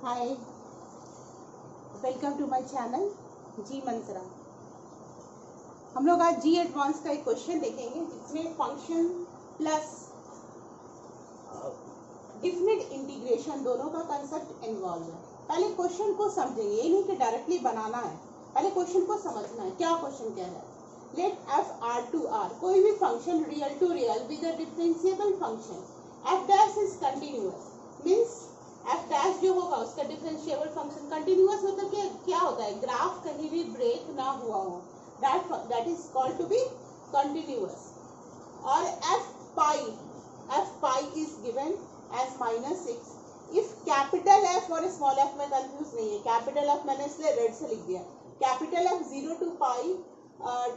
Hi, welcome to my channel G Mantra. हम लोग आज जी एडवांस का एक क्वेश्चन देखेंगे जिसमें फंक्शन प्लस डिफिनिट इंटीग्रेशन दोनों का कंसेप्ट इन्वॉल्व है। पहले क्वेश्चन को समझेंगे, ये नहीं कि डायरेक्टली बनाना है, पहले क्वेश्चन को समझना है क्या क्वेश्चन कह रहा है। Let F R to R, कोई भी function real to real with a differentiable function F dash is continuous, means F dash जो होगा उसका डिफरेंशिएबल फंक्शन कंटिन्यूअस मतलब क्या होता है, ग्राफ कहीं भी ब्रेक ना हुआ हो, that is called to be continuous. और F pi is given as -6 if capital F और स्मॉल एफ में कंफ्यूज नहीं है। कैपिटल एफ मैंने इसलिए रेड से लिख दिया। Capital F 0 to pi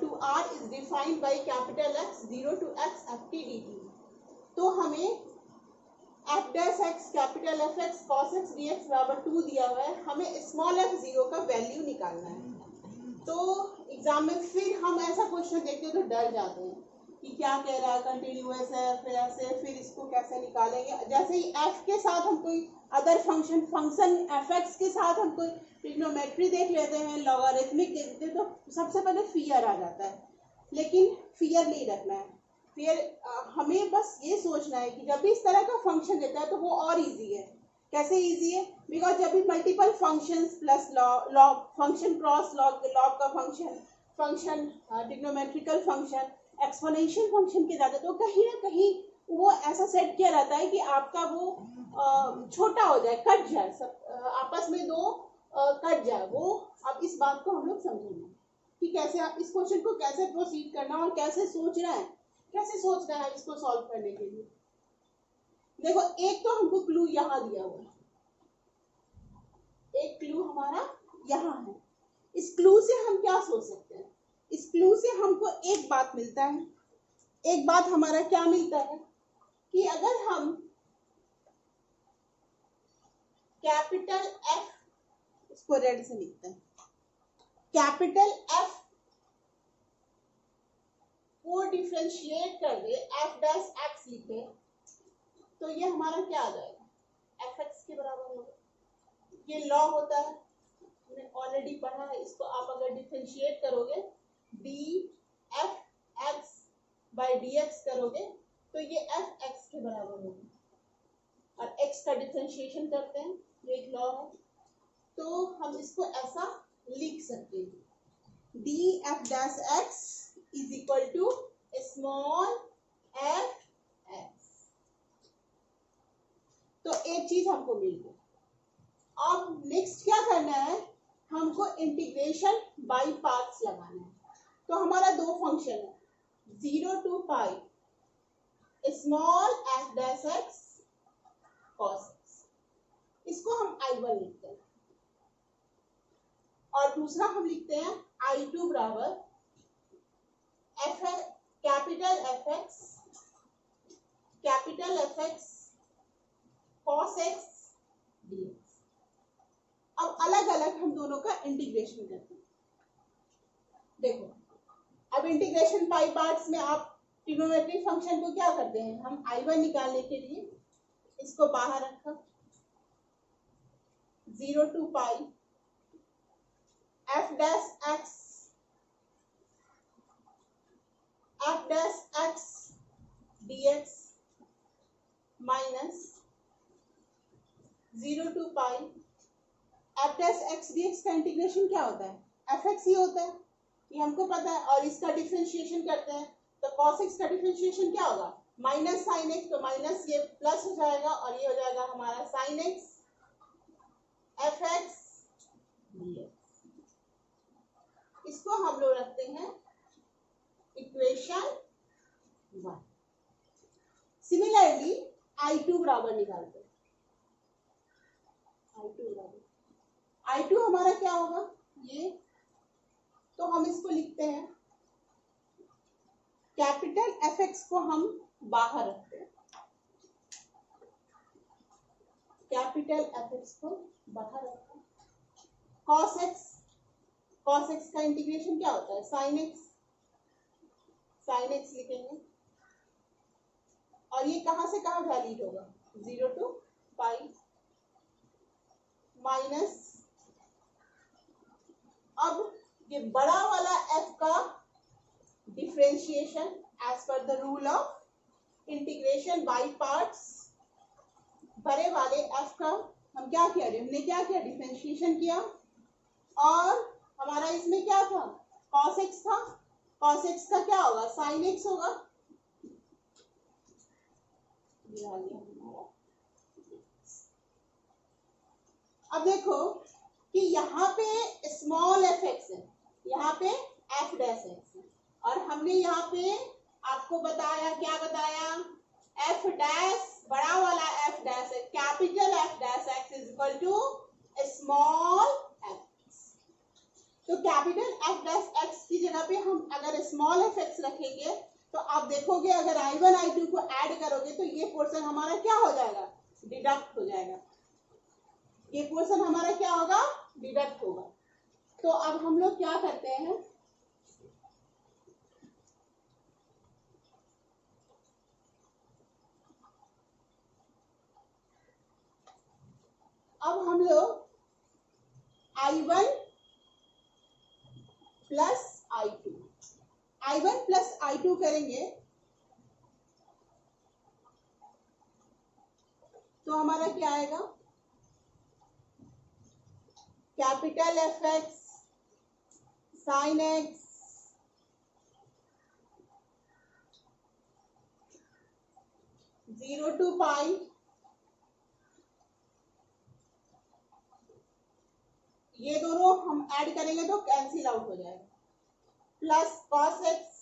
to R is defined by capital X 0 to x F T D T. तो हमें F dash X capital F x cos X D X बराबर 2 दिया हुआ है, हमें स्मॉल एफ 0 का वैल्यू निकालना है। तो एग्जाम में फिर हम ऐसा क्वेश्चन देखते हैं तो डर जाते हैं कि क्या कह रहा है, कंटिन्यूअस है, फिर ऐसे, फिर इसको कैसे निकालेंगे। जैसे ही एफ के साथ हम कोई अदर फंक्शन एफ एक्स के साथ हम कोई ट्रिग्नोमेट्री देख लेते हैं, लॉगरिथमिक देखते हैं, तो सबसे पहले फियर आ जाता है। लेकिन फियर नहीं रखना है, फिर हमें बस ये सोचना है कि जब भी इस तरह का फंक्शन देता है तो वो और इजी है। कैसे इजी है? बिकॉज जब भी multiple functions plus log function cross log का function trigonometrical function exponential function के जाते तो कहीं ना कहीं वो ऐसा सेट किया रहता है कि आपका वो छोटा हो जाए, कट जाए, सब आपस में दो कट जाए वो। अब इस बात को हम लोग समझेंगे कि कैसे आप इस क्वेश्चन को कैसे प्रोसीड करना और कैसे सोचना है, कैसे सोचना है इसको सॉल्व करने के लिए। देखो, एक तो हमको क्लू यहाँ दिया हुआ है, एक क्लू हमारा यहाँ है। इस क्लू से हम क्या सोच सकते हैं? इस क्लू से हमको एक बात मिलता है, एक बात हमारा क्या मिलता है कि अगर हम कैपिटल एफ, इसको रेड से लिखते हैं, कैपिटल एफ को डिफरेंशिएट कर दे, एफ डैश एक्स लिखे, तो ये हमारा क्या आ जाएगा, एफ एक्स के बराबर होगा। ये लॉ होता है, हमने ऑलरेडी पढ़ा है। इसको आप अगर डिफरेंशिएट करोगे D F x by D x करोगे तो ये एफ एक्स के बराबर होगा। और एक्स का डिफरेंशिएशन करते हैं, ये एक लॉ है, तो हम इसको ऐसा लिख सकते हैं, D F dash X is equal to small F X. तो एक चीज हमको मिल गई। अब नेक्स्ट क्या करना है, हमको इंटीग्रेशन बाई पार्ट्स लगाना है। तो हमारा दो फंक्शन है, 0 to pi small F dash x cos x, इसको हम I1 लिखते हैं और दूसरा हम लिखते हैं I2 बराबर capital F x cos X D x. अब अलग अलग हम दोनों का इंटीग्रेशन करते हैं। देखो, अब इंटीग्रेशन पाई पार्ट्स में आप ट्रिग्नोमेट्रिक फंक्शन को क्या करते हैं, हम I1 निकालने के लिए इसको बाहर रखा, 0 to pi F dash x D x minus 0 to pi F dash x D x का इंटीग्रेशन क्या होता है, एफ एक्स ही होता है, ये हमको पता है। और इसका डिफरेंशिएशन करते हैं तो कॉस एक्स का डिफरेंशिएशन क्या होगा, माइनस साइन एक्स, तो माइनस ये प्लस हो जाएगा और ये हो जाएगा हमारा sine x F x D x. इसको हम लोग रखते हैं इक्वेशन 1। सिमिलरली I2 बराबर निकालते हैं, I2 हमारा क्या होगा, ये, तो हम इसको लिखते हैं, कैपिटल एफ एक्स को हम बाहर रखते हैं, कैपिटल एफ एक्स को बाहर रखते हैं, कॉस एक्स का इंटीग्रेशन क्या होता है, साइन एक्स लिखेंगे और ये कहां से कहां वैलिड होगा, 0 to पाई माइनस, अब ये बड़ा वाला f का differentiation as per the rule of integration by parts, बड़े वाले f का हम क्या किया, हमने क्या किया, डिफरेंशिएशन किया, और हमारा इसमें क्या था, cos x था, cos x का क्या होगा, sin x होगा। अब देखो कि यहाँ पे स्मॉल एफ एक्स है, यहाँ पे एफ डैश एक्स है, और हमने यहाँ पे आपको बताया, क्या बताया, एफ डैश बड़ा वाला एफ डैश है, capital F dash X is equal to small F X. तो कैपिटल एफ डैश एक्स की जगह पे हम अगर स्मॉल एफ एक्स रखेंगे तो आप देखोगे अगर I1 I2 को ऐड करोगे तो ये पोर्शन हमारा क्या हो जाएगा, डिडक्ट हो जाएगा, ये पोर्शन हमारा क्या होगा, डिडक्ट होगा। तो अब हम लोग क्या करते हैं, अब हम लोग I1 plus I2, I1 plus I2 करेंगे तो हमारा क्या आएगा, capital F x sine x zero to pi, ये दोनों हम ऐड करेंगे तो कैंसिल आउट हो जाएगा, प्लस कॉस एक्स,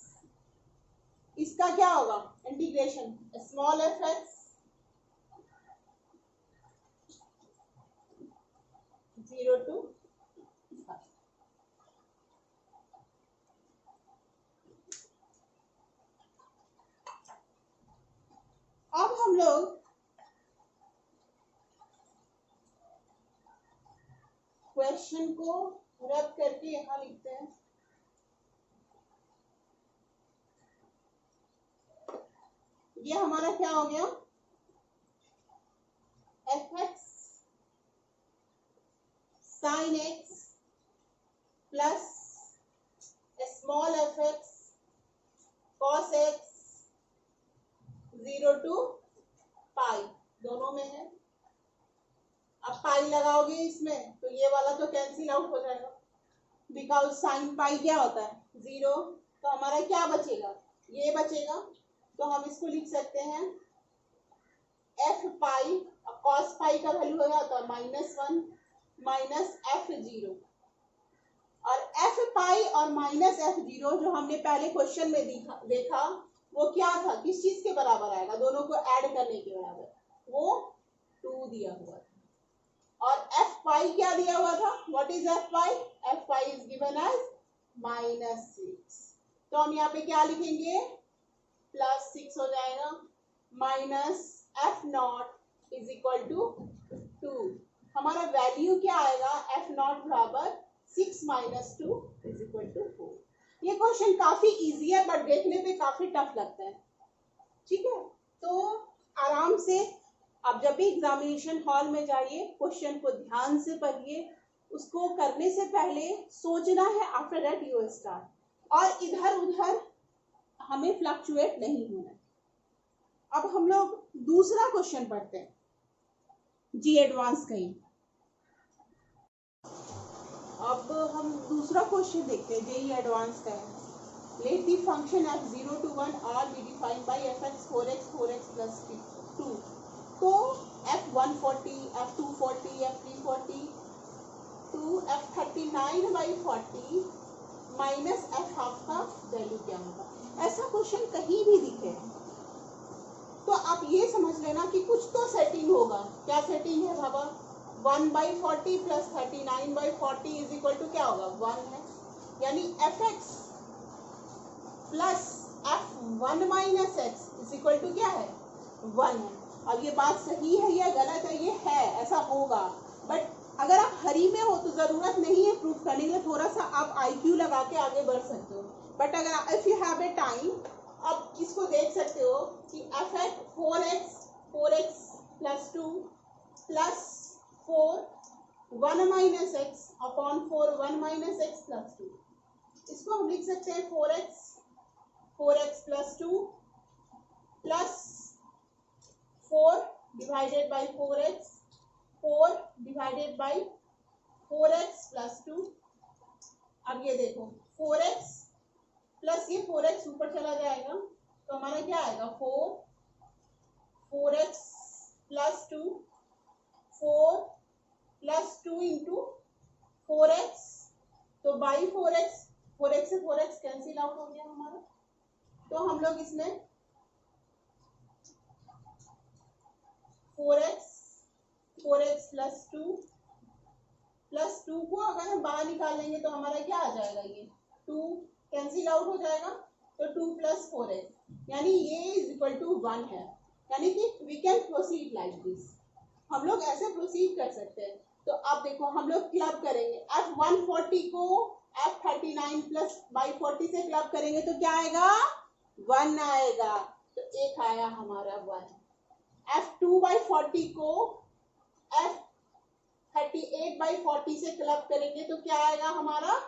इसका क्या होगा, integration small F X zero to, अब हम लोग क्वेश्चन को रब करके यहां लिखते हैं, ये हमारा क्या हो गया, F x sine x plus small F x cos x zero to pi, दोनों में है। अब पाई लगाओगे इसमें तो ये वाला तो कैंसिल आउट हो जाएगा, बिकॉज साइन पाई क्या होता है, जीरो, तो हमारा क्या बचेगा, ये बचेगा। तो हम इसको लिख सकते हैं एफ पाई, कॉस पाई का वैल्यू हो जाता है -1 माइनस एफ जीरो, और एफ पाई और माइनस एफ जीरो जो हमने पहले क्वेश्चन में देखा वो क्या था, किस चीज के बराबर आएगा, दोनों को ऐड करने के बराबर, वो 2 दिया हुआ था, और एफ पाई क्या दिया हुआ था, what is F pi, F pi is given as -6, तो हम यहाँ पे क्या लिखेंगे, +6 हो जाएगा, minus F not is equal to 2, हमारा वैल्यू क्या आएगा, एफ नॉट बराबर 6 माइनस 2 इज इक्वल टू 4। ये क्वेश्चन काफी इजी है बट देखने पे काफी टफ लगता है, ठीक है। तो आराम से आप जब भी एग्जामिनेशन हॉल में जाइए क्वेश्चन को ध्यान से पढ़िए, उसको करने से पहले सोचना है, आफ्टर दैट यू स्टार्ट, और इधर उधर हमें फ्लक्चुएट नहीं होना है। अब हम लोग दूसरा क्वेश्चन पढ़ते हैं, जी एडवांस का ही। अब हम दूसरा क्वेश्चन देखते हैं, जेई एडवांस का है, let the function F 0 to 1 R be defined by F X 4x plus 2, तो F 140, F 240, F 340 to F 39/40 minus F half का वैल्यू क्या होगा। ऐसा क्वेश्चन कहीं भी दिखे तो आप ये समझ लेना कि कुछ तो सेटिंग होगा। क्या सेटिंग है बाबा, 1/40 प्लस 39/40 इज इक्वल टू क्या होगा, 1 है, यानी F X plus f1 minus X is equal to क्या है, 1 है। अब ये बात सही है या गलत है, ये है, ऐसा होगा, बट अगर आप हरी में हो तो जरूरत नहीं है प्रूफ करने के लिए, थोड़ा सा आप IQ लगा के आगे बढ़ सकते हो, बट अगर if you have a time आप इसको देख सकते हो कि F X 4x plus 2 plus 4 1 minus x upon 4 1 minus x plus 2। इसको हम लिख सकते हैं 4x plus 2 plus 4 divided by 4x 4 divided by 4x plus 2। अब ये देखो 4x प्लस ये 4x ऊपर चला जाएगा तो हमारा क्या आएगा 4x plus 2 4 plus 2 into 4x तो बाई 4x 4x से 4x कैंसिल आउट हो गया हमारा। तो हम लोग इसमें 4x प्लस 2 को अगर हम बाहर निकालेंगे तो हमारा क्या आ जाएगा, ये 2 कैंसिल आउट हो जाएगा तो 2 प्लस 4x यानी ये इज इक्वल टू 1 है। यानी कि we can proceed like this, हम लोग ऐसे प्रोसीड कर सकते हैं। तो अब देखो हम लोग क्लब करेंगे F140 को F39 प्लस बाई 40 से क्लब करेंगे तो क्या आएगा 1 आएगा, तो एक आया हमारा 1। F2/40 को F38/40 से क्लब करेंगे तो क्या आएगा हमारा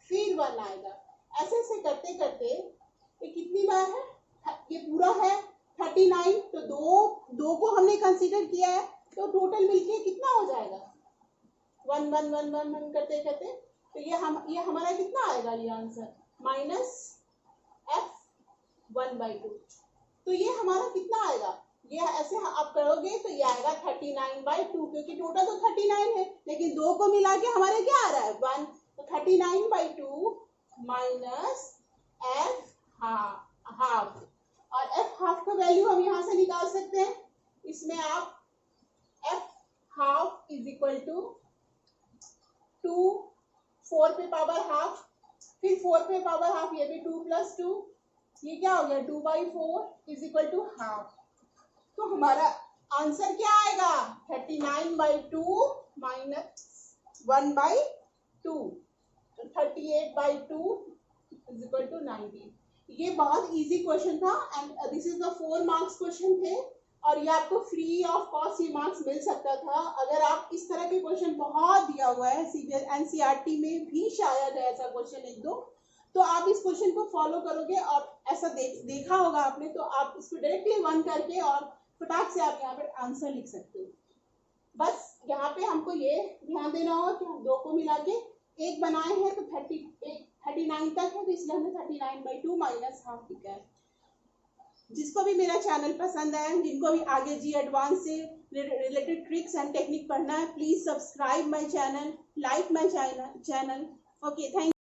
फिर 1 आएगा। ऐसे ऐसे करते करते ये कितनी बार है, ये पूरा है 39 तो दो को हमने कंसीडर किया है तो टोटल मिलके कितना हो जाएगा 1 1 1 1 1 करते करते तो ये हमारा कितना आएगा, ये आंसर माइनस F1/2। तो ये हमारा कितना आएगा, ये ऐसे आप करोगे तो ये आएगा 39/2 क्योंकि टोटल तो 39 है लेकिन दो को मिला के हमारे क्या आ रहा है 1, तो 39/2 माइनस F हाफ और F हाफ का वैल्यू हम यहाँ से निकाल सकते हैं। इसमें आप F half is equal to 2 4 पे पावर हाफ फिर 4 पे पावर हाफ ये भी 2 प्लस 2 ये क्या हो गया 2/4 इज इक्वल टू हाफ। तो हमारा आंसर क्या आएगा 39/2 माइनस 1/2 तो 38/2 इज इक्वल टू 90। ये बहुत इजी क्वेश्चन था and this is the 4 marks question थे और ये आपको फ्री ऑफ कॉस्ट ये मार्क्स मिल सकता था। अगर आप इस तरह के क्वेश्चन बहुत दिया हुआ है NCERT में भी शायद है ऐसा क्वेश्चन एक दो, तो आप इस क्वेश्चन को फॉलो करोगे और ऐसा देखा होगा आपने तो आप इसको डायरेक्टली 1 करके और फटाक से आप यहाँ पे आंसर लिख सकते हो। बस यहाँ पे हमको ये ध्यान देना होगा कि हम दो को मिला के एक बनाए हैं तो 39 तक है तो इसलिए हमने 39/2 माइनस हाफ लिखा है। जिसको भी मेरा चैनल पसंद है, जिनको भी आगे जी एडवांस से रिलेटेड ट्रिक्स एंड टेक्निक पढ़ना है, please subscribe my channel, like my channel. Okay, thank